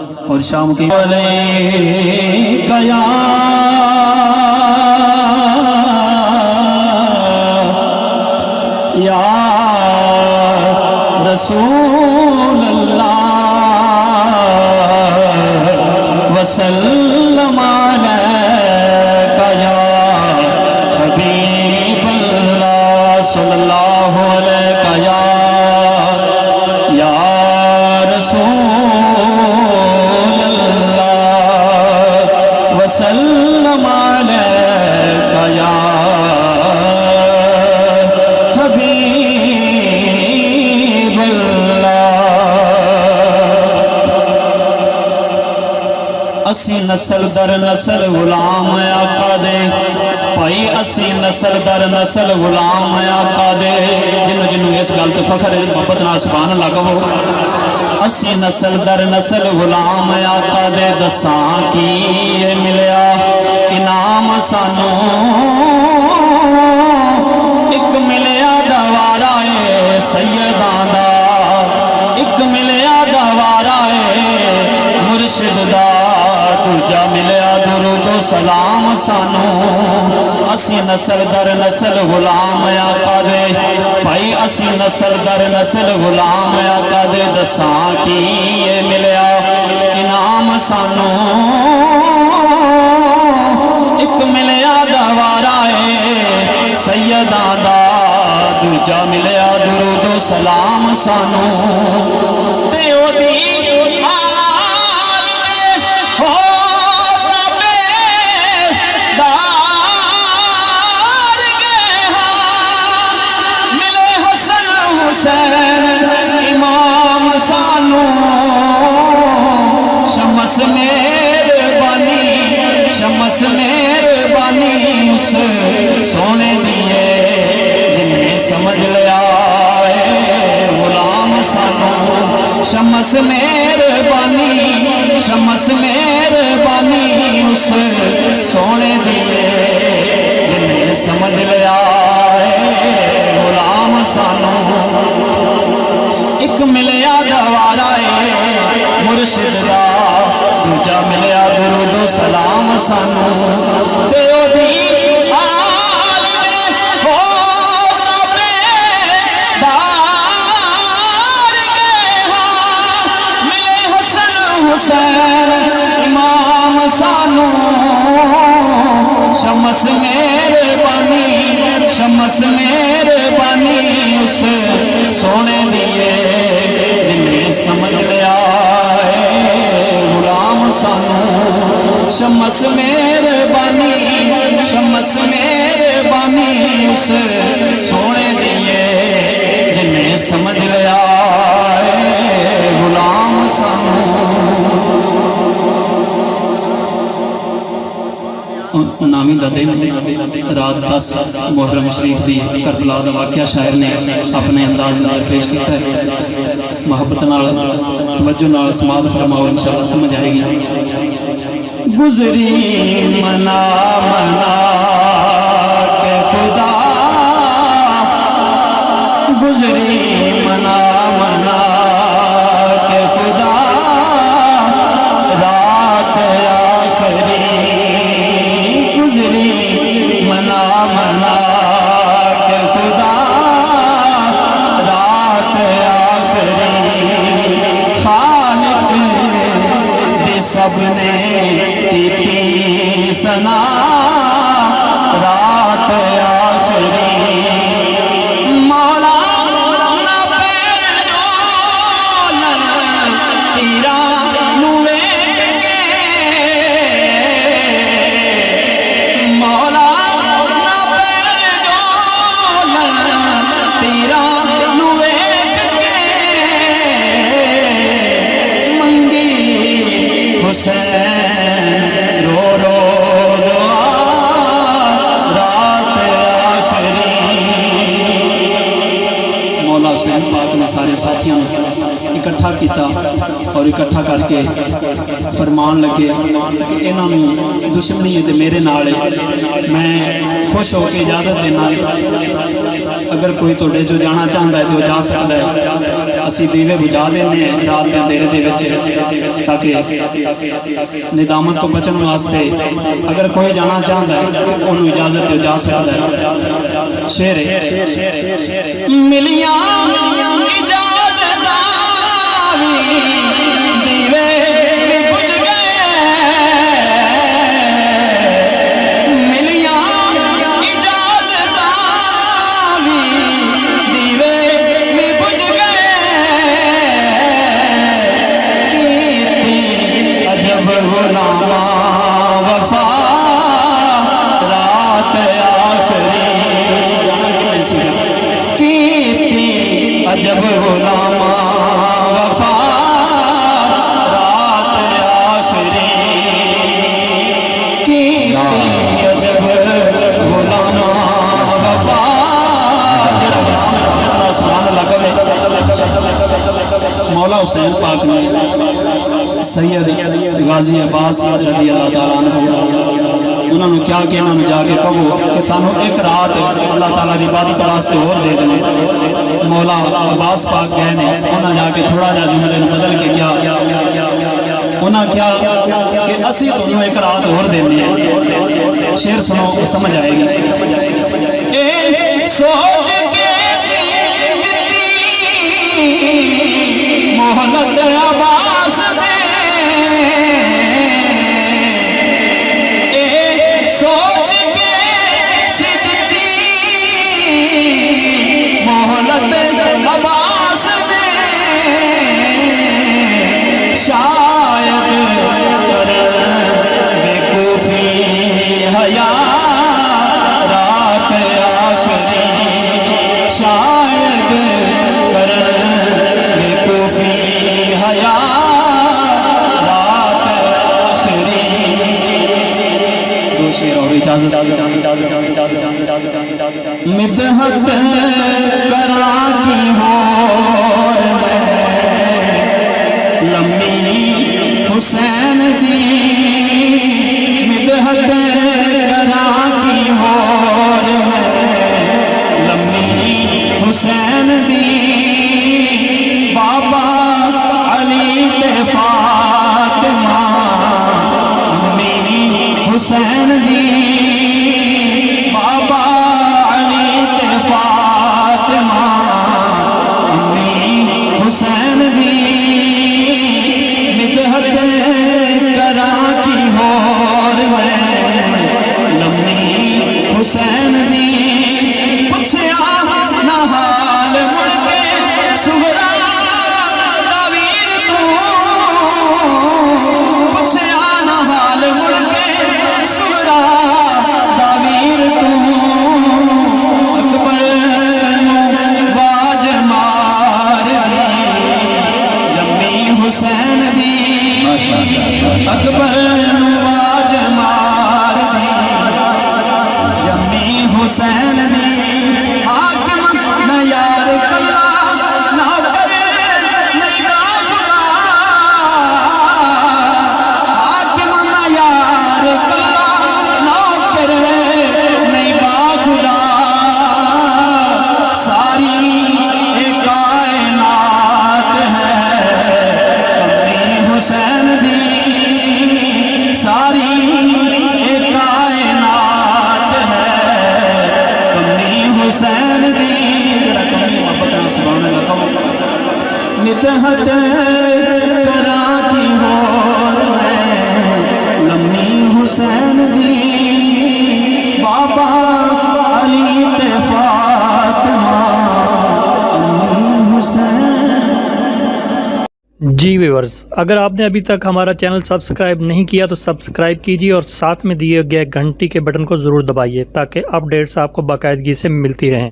اور شام کی یا رسول اللہ وسلم علیکہ یا حبیب اللہ صلی اللہ علیہ یا رسول اللہ وسلم علیکہ یا حبیب اللہ اسی نسل در نسل غلام آقا دے بھائی اسی نسل در نسل غلام آقا دے جنہوں جنہوں اس گل تے فخر محبت نال سبحان اللہ کہو اسی نسل در نسل غلام آقا دے دساں کی ملیا انعام سانو ایک ملیا دوارا سیداں دا ایک ملیا دوارا مرشد دا دوجا ملیا درود و سلام سانو اسی نسل در نسل غلام آقا دے بھائی اسی نسل در نسل غلام آقا دے دساں کی ملیا انعام سانو ایک ملیا دوارا سیداں دا دوجا ملیا درود و سلام سانو تے او دی امام سانو شمس مہربانی اس سونے دیئے جنہیں سمجھ لیا غلام سانو شمس مہربانی اس سونے دیئے جنہیں سمجھ لیا غلام سانو ایک ملیا دوارا مرشد دا دوجا ملیا درود و سلام سانو تے او دی آل میں ہو بار گئے ہاں ملے حسن حسین امام سانو شمس مہربانی اس سونے دیئے جنہیں سمجھ لیا غلام سانو شمس مہربانی اس سونے دیئے جنہیں سمجھ لیا غلام سانو نامی دا دن رات 10 محرم شریف دی کربلا دا واقعہ شاعر نے اپنے انداز نال پیش کیتا ہے محبت نال توجہ نال سماعت فرماؤ انشاءاللہ سمجھ آئے گی گزری منا کے خدا گزری منا کے خدا رات آخری منا کے خدا رات آخری خالق دی سب نے کی سنا رات آخری مولا نہ پیر ڈولن تیرا نویک کے مولا حسین رو رو دعا رات آخری مولا حسین پاک نے سارے ساتھیوں اکٹھا کیتا اور اکٹھا کر کے فرمان لگے کہ انہوں نے دشمنی ہے میرے نال میں خوش ہو کے اجازت دینا اگر کوئی توڑے جو جانا چاہتا ہے تو جا سکتا ہے اسی دیوے بجھا دینے رات کے اندھیرے دے وچ تاکہ ندامت کو بچن واسطے اگر کوئی جانا چاہتا ہے تو انہوں اجازت ہے جا سکتا ہے شعر ہے ملیاں اجازت آوی دیوے بھی بجھ گئے ملیاں اجازت آوی دیوے بھی بجھ گئے کیتی عجب غلاماں وفا رات آخری کیتی عجب غلاماں وفا رات آخری کیتی عجب غلاماں وفا سبحان اللہ کہے مولا حسین پاک نے سید غازی عباس رضی اللہ تعالیٰ عنہ انہوں نے کیا کہ انہوں نے جا کے کہو کہ سانو ایک رات اللہ تعالیٰ دی عبادت واسطے اور دے دیں مولا عباس پاک گئے نے انہوں جا کے تھوڑا جا جملے بدل کے کیا انہوں کیا کہ اسی تمہیں ایک رات اور دینے ہیں شعر سنو سمجھ آئے گی سوچ کے محلت عباس دے سوچ کے سدتی محلت عباس دے شاید بے کوفی حیا رات آخری شاید مدحت کرا کی ہو لمبی حسین دی مدحت کرا کی ہو لمبی حسین دی بابا علی تے فاطمہ امی حسین دی بابا علی تے فاطمہ امی حسین دی مدحت کرا کی ہور میں لمبی حسین دی پوچھیا نہ حال مڑ کے سغرا تعویر تو پوچھیا نہ حال مڑ کے سغرا تعویر تو اکبر باج مار دی جمی حسین دی اکبر باج مار دی جمی حسین دی حاکم نہ یار کلا نہ کرے نہیں با خدا حاکم نہ یار کلا نہ کرے نہیں با خدا ساری کائنات ہے امی حسین دی ساری کائنات ہے کمی حسین دی کمی محبت سبحان اللہ مدحت کرا کی ہو لمبی حسین دی بابا علی تے فاطمہ امی حسین جی ویورز، اگر آپ نے ابھی تک ہمارا چینل سبسکرائب نہیں کیا تو سبسکرائب کیجیے اور ساتھ میں دیے گئے گھنٹی کے بٹن کو ضرور دبائیے تاکہ اپڈیٹس آپ کو باقاعدگی سے ملتی رہیں۔